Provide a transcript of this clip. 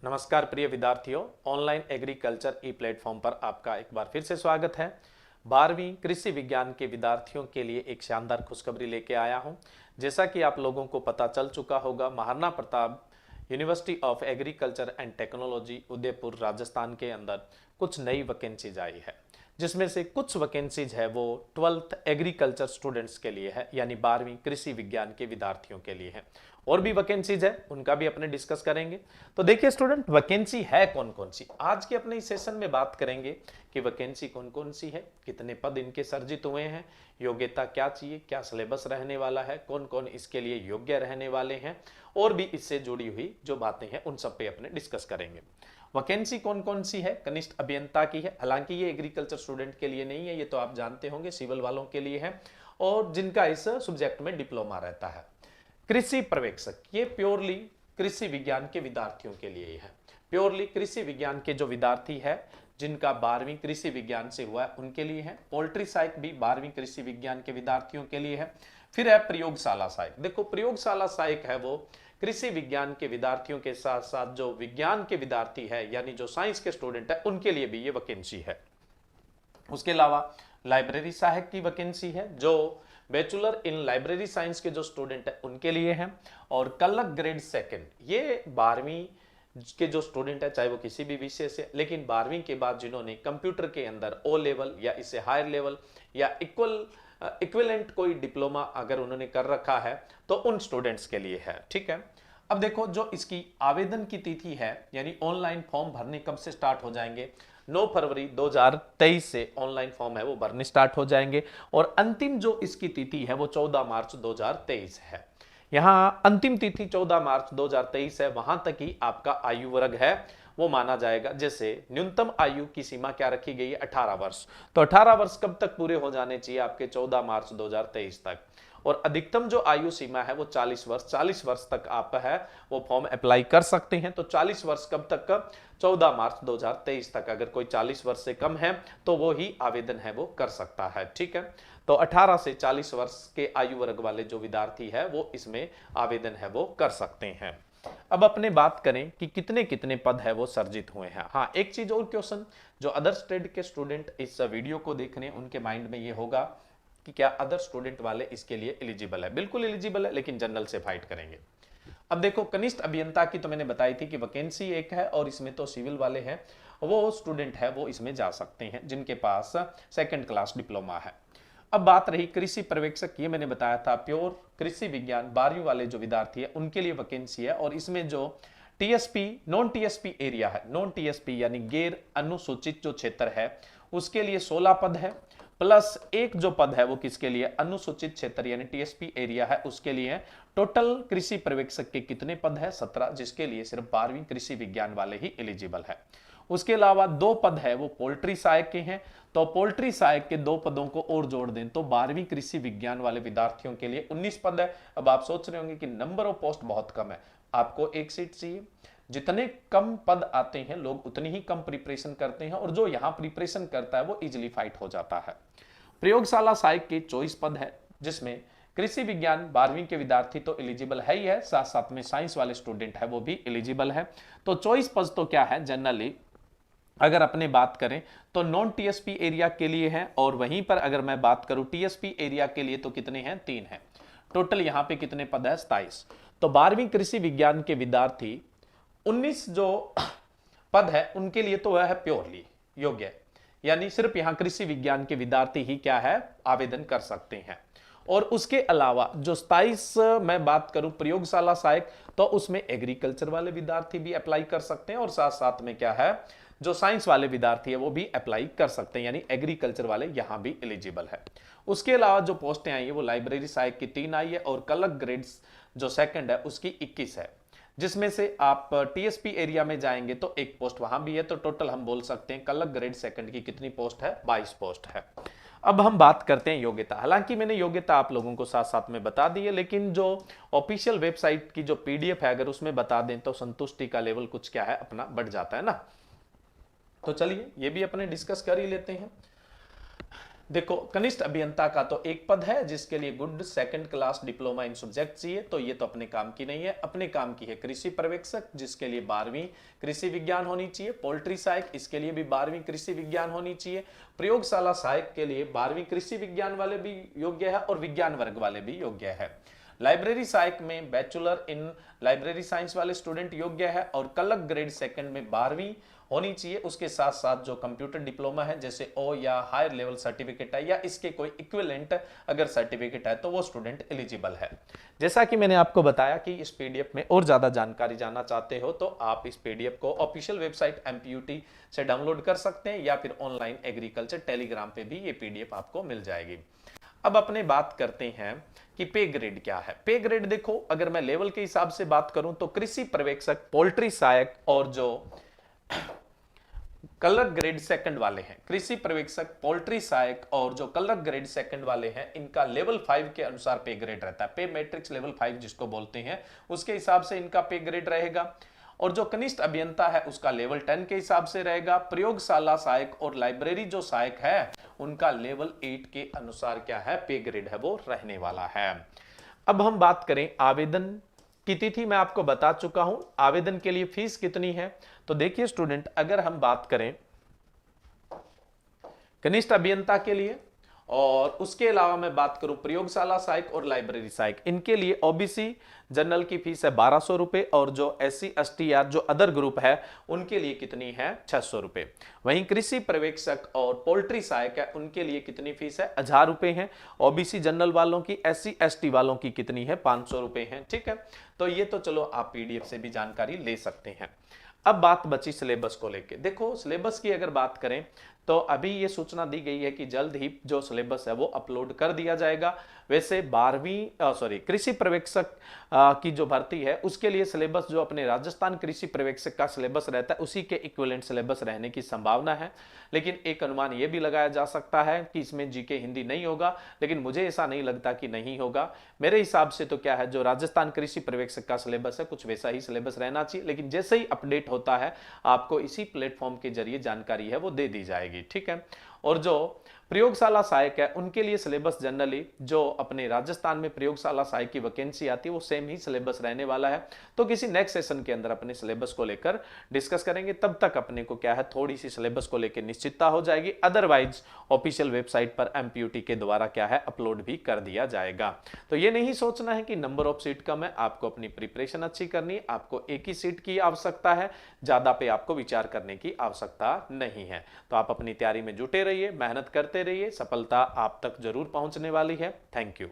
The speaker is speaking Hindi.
नमस्कार प्रिय विद्यार्थियों, ऑनलाइन एग्रीकल्चर ई प्लेटफॉर्म पर आपका एक बार फिर से स्वागत है। 12वीं कृषि विज्ञान के विद्यार्थियों के लिए एक शानदार खुशखबरी लेके आया हूं। जैसा कि आप लोगों को पता चल चुका होगा, Maharana Pratap university of agriculture and technology Udaipur Rajasthan के अंदर कुछ नई वैकेंसीज आई है, जिसमें से कुछ वैकेंसीज है वो 12th एग्रीकल्चर स्टूडेंट्स के लिए है, यानी 12वीं कृषि विज्ञान के विद्यार्थियों के लिए है। और भी वैकेंसीज है, उनका भी अपने डिस्कस करेंगे। तो देखिए स्टूडेंट, वैकेंसी है कौन कौन सी, आज के अपने इस सेशन में बात करेंगे कि वैकेंसी कौन कौन सी है, कितने पद इनके सर्जित हुए हैं, योग्यता क्या चाहिए, क्या सिलेबस रहने वाला है, कौन कौन इसके लिए योग्य रहने वाले हैं, और भी इससे जुड़ी हुई जो बातें हैं उन सब पे अपने डिस्कस करेंगे। वैकेंसी कौन कौन सी है, कनिष्ठ अभियंता की है, हालांकि ये एग्रीकल्चर स्टूडेंट के लिए नहीं है, ये तो आप जानते होंगे सिविल वालों के लिए है, और जिनका इस सब्जेक्ट में डिप्लोमा रहता है। कृषि पर्यवेक्षक, ये प्योरली कृषि विज्ञान के विद्यार्थियों के लिए है। प्योरली कृषि विज्ञान के जो विद्यार्थी है जिनका 12वीं कृषि विज्ञान से हुआ है उनके लिए है। पोल्ट्री सहायक भी 12वीं कृषि विज्ञान के विद्यार्थियों के लिए है। फिर है प्रयोगशाला सहायक। देखो, प्रयोगशाला सहायक है वो कृषि विज्ञान के विद्यार्थियों के साथ साथ जो विज्ञान के विद्यार्थी है, यानी जो साइंस के स्टूडेंट है, उनके लिए भी ये वैकेंसी है। उसके अलावा लाइब्रेरी सहायक की वैकेंसी है, जो बैचलर इन लाइब्रेरी साइंस के जो स्टूडेंट है उनके लिए है। और कलक ग्रेड सेकंड, ये 12वीं के जो स्टूडेंट है, चाहे वो किसी भी विषय से, लेकिन 12वीं के बाद जिन्होंने कंप्यूटर के अंदर ओ लेवल या इससे हायर लेवल या इक्विवेलेंट कोई डिप्लोमा अगर उन्होंने कर रखा है तो उन स्टूडेंट्स के लिए है। ठीक है, अब देखो जो इसकी आवेदन की तिथि है, यानी ऑनलाइन फॉर्म भरने कब से स्टार्ट हो जाएंगे, 9 फरवरी 2023 से ऑनलाइन फॉर्म है वो भरने स्टार्ट हो जाएंगे। और अंतिम जो इसकी तिथि है वो 14 मार्च 2023 है। यहां अंतिम तिथि 14 मार्च 2023 है, वहां तक ही आपका आयु वर्ग है वो माना जाएगा। जैसे न्यूनतम आयु की सीमा क्या रखी गई है, 18 वर्ष। तो 18 वर्ष कब तक पूरे हो जाने चाहिए आपके, 14 मार्च 2023 तक। और अधिकतम जो आयु सीमा है वो 40 वर्ष, 40 वर्ष तक आप है वो फॉर्म अप्लाई कर सकते हैं। तो 40 वर्ष कब तक का, 14 मार्च 2023 तक। अगर कोई 40 वर्ष से कम है तो वो ही आवेदन है वो कर सकता है। ठीक है, तो 18 से 40 वर्ष के आयु वर्ग वाले जो विद्यार्थी है वो इसमें आवेदन है वो कर सकते हैं। अब अपने बात करें कि कितने कितने पद है वो सर्जित हुए हैं। हाँ, एक चीज और क्वेश्चन जो अदर स्टेट के स्टूडेंट इस वीडियो को देख रहे हैं उनके माइंड में ये होगा कि क्या अदर स्टूडेंट वाले इसके लिए एलिजिबल है। बिल्कुल एलिजिबल है, लेकिन जनरल से फाइट करेंगे। अब देखो, कनिष्ठ अभियंता की तो मैंने बताई थी कि वैकेंसी एक है और इसमें तो सिविल वाले हैं, वो स्टूडेंट है वो इसमें जा सकते हैं जिनके पास सेकंड क्लास डिप्लोमा है। अब बात रही कृषि पर्यवेक्षक, ये मैंने बताया था प्योर कृषि विज्ञान 12वीं वाले जो विद्यार्थी है उनके लिए वैकेंसी है। और इसमें जो टीएसपी नॉन टीएसपी एरिया है, नॉन टीएसपी यानी गैर अनुसूचित जो क्षेत्र है उसके लिए 16 पद है, प्लस एक जो पद है वो किसके लिए, अनुसूचित क्षेत्र यानी टीएसपी एरिया है उसके लिए। टोटल कृषि पर्यवेक्षक के कितने पद है, 17, जिसके लिए सिर्फ 12वीं कृषि विज्ञान वाले ही एलिजिबल है। उसके अलावा 2 पद है वो पोल्ट्री सहायक के हैं, तो पोल्ट्री सहायक के 2 पदों को और जोड़ दें तो 12वीं कृषि विज्ञान वाले विद्यार्थियों के लिए 19 पद है। अब आप सोच रहे होंगे कि नंबर ऑफ पोस्ट बहुत कम है, आपको एक सीट चाहिए। जितने कम पद आते हैं लोग उतनी ही कम प्रिपरेशन करते हैं, और जो यहां प्रिपरेशन करता है वो इजिली फाइट हो जाता है। प्रयोगशाला सहायक के 24 पद है, जिसमें कृषि विज्ञान 12वीं के विद्यार्थी तो एलिजिबल है ही है, साथ साथ में साइंस वाले स्टूडेंट है वो भी एलिजिबल है। तो 24 पद तो क्या है, जनरली अगर अपने बात करें तो नॉन टीएसपी एरिया के लिए है, और वहीं पर अगर मैं बात करूं टीएसपी एरिया के लिए तो कितने हैं, 3 हैं। टोटल यहां पे कितने पद है, 27। तो 12वीं कृषि विज्ञान के विद्यार्थी 19 जो पद है उनके लिए तो वह है प्योरली योग्य, यानी सिर्फ यहां कृषि विज्ञान के विद्यार्थी ही क्या है आवेदन कर सकते हैं। और उसके अलावा जो 27 मैं बात करूं प्रयोगशाला सहायक, तो उसमें एग्रीकल्चर वाले विद्यार्थी भी अप्लाई कर सकते हैं, और साथ साथ में क्या है जो साइंस वाले विद्यार्थी है वो भी अप्लाई कर सकते हैं, यानी एग्रीकल्चर वाले यहां भी एलिजिबल है। उसके अलावा जो पोस्टें आई है वो लाइब्रेरी सहायक की 3 आई है, और कलक ग्रेड्स जो सेकंड है उसकी 21 है, जिसमें से आप टीएसपी एरिया में जाएंगे तो एक पोस्ट वहां भी है। तो टोटल हम बोल सकते हैं कलक ग्रेड सेकंड की कितनी पोस्ट है, 22 पोस्ट है। अब हम बात करते हैं योग्यता। हालांकि मैंने योग्यता आप लोगों को साथ साथ में बता दी है, लेकिन जो ऑफिशियल वेबसाइट की जो पीडीएफ है अगर उसमें बता दें तो संतुष्टि का लेवल कुछ क्या है अपना बढ़ जाता है ना। तो चलिए ये भी अपने डिस्कस कर ही लेते हैं। देखो, कनिष्ठ अभियंता का तो एक पद है जिसके लिए good second class diploma in subject चाहिए, तो ये तो अपने काम की नहीं है। अपने काम की है कृषि पर्यवेक्षक, जिसके लिए 12वीं कृषि विज्ञान होनी चाहिए। पोल्ट्री सहायक, इसके लिए भी 12वीं कृषि विज्ञान होनी चाहिए। प्रयोगशाला सहायक के लिए 12वीं कृषि विज्ञान वाले भी योग्य है और विज्ञान वर्ग वाले भी योग्य है। लाइब्रेरी सहायक में बैचलर इन लाइब्रेरी साइंस वाले स्टूडेंट योग्य है और क्लर्क ग्रेड सेकंड में 12वीं होनी चाहिए। उसके साथ साथ जो कंप्यूटर डिप्लोमा है, जैसे ओ या हायर लेवल सर्टिफिकेट है या इसके कोई इक्विवेलेंट अगर सर्टिफिकेट है तो वो स्टूडेंट एलिजिबल है। जैसा कि मैंने आपको बताया कि इस पीडीएफ में और ज्यादा जानकारी जानना चाहते हो तो आप इस पीडीएफ को ऑफिशियल वेबसाइट एमपीयूटी से डाउनलोड कर सकते हैं या फिर ऑनलाइन एग्रीकल्चर टेलीग्राम पे भी ये पीडीएफ आपको मिल जाएगी। अब अपने बात करते हैं कि पे ग्रेड क्या है। पे ग्रेड देखो, अगर मैं लेवल के हिसाब से बात करूं तो कृषि पर्यवेक्षक, पोल्ट्री सहायक और जो क्लर्क ग्रेड सेकंड वाले हैं, कृषि पर्यवेक्षक, पोल्ट्री सहायक और जो क्लर्क ग्रेड सेकंड वाले हैं, इनका लेवल 5 के अनुसार पे ग्रेड रहता है। पे मैट्रिक्स लेवल 5 जिसको बोलते हैं, उसके हिसाब से इनका पे ग्रेड रहेगा। और जो कनिष्ठ अभियंता है उसका लेवल 10 के हिसाब से रहेगा। प्रयोगशाला सहायक और लाइब्रेरी जो सहायक है उनका लेवल 8 के अनुसार क्या है, पे ग्रेड है, वो रहने वाला है। अब हम बात करें आवेदन की तिथि, मैं आपको बता चुका हूं। आवेदन के लिए फीस कितनी है, तो देखिए स्टूडेंट, अगर हम बात करें कनिष्ठ अभियंता के लिए और उसके अलावा मैं बात करूं प्रयोगशाला सहायक और लाइब्रेरी सहायक, इनके लिए ओबीसी जनरल की फीस है 1200 रुपए और जो SC ST या जो अदर ग्रुप है उनके लिए कितनी है, 600 रुपए। वहीं कृषि पर्यवेक्षक और पोल्ट्री सहायक है उनके लिए कितनी फीस है, 1000 रुपए है। ओबीसी जनरल वालों की, SC ST वालों की कितनी है, 500 रुपए है। ठीक है, तो ये तो चलो आप पीडीएफ से भी जानकारी ले सकते हैं। अब बात बची सिलेबस को लेके। देखो, सिलेबस की अगर बात करें तो अभी ये सूचना दी गई है कि जल्द ही जो सिलेबस है वो अपलोड कर दिया जाएगा। वैसे 12वीं कृषि पर्यवेक्षक की जो भर्ती है उसके लिए सिलेबस जो अपने राजस्थान कृषि पर्यवेक्षक का सिलेबस रहता है उसी के इक्विवेलेंट सिलेबस रहने की संभावना है। लेकिन एक अनुमान ये भी लगाया जा सकता है कि इसमें जीके हिंदी नहीं होगा, लेकिन मुझे ऐसा नहीं लगता कि नहीं होगा। मेरे हिसाब से तो क्या है, जो राजस्थान कृषि पर्यवेक्षक का सिलेबस है कुछ वैसा ही सिलेबस रहना चाहिए, लेकिन जैसे ही अपडेट होता है आपको इसी प्लेटफॉर्म के जरिए जानकारी है वो दे दी जाएगी। ठीक है, और जो प्रयोगशाला सहायक है उनके लिए सिलेबस जनरली जो अपने राजस्थान में प्रयोगशाला सहायक की वैकेंसी आती है वो सेम ही सिलेबस रहने वाला है। तो किसी नेक्स्ट सेशन के अंदर अपने सिलेबस को लेकर डिस्कस करेंगे, तब तक अपने को क्या है थोड़ी सी सिलेबस को लेकर निश्चितता हो जाएगी। अदरवाइज ऑफिशियल वेबसाइट पर एमपीयूटी के द्वारा क्या है अपलोड भी कर दिया जाएगा। तो ये नहीं सोचना है कि नंबर ऑफ सीट कम है, आपको अपनी प्रिपरेशन अच्छी करनी है। आपको एक ही सीट की आवश्यकता है, ज्यादा पे आपको विचार करने की आवश्यकता नहीं है। तो आप अपनी तैयारी में जुटे रहिए, मेहनत करते रहिए, सफलता आप तक जरूर पहुंचने वाली है। Thank you.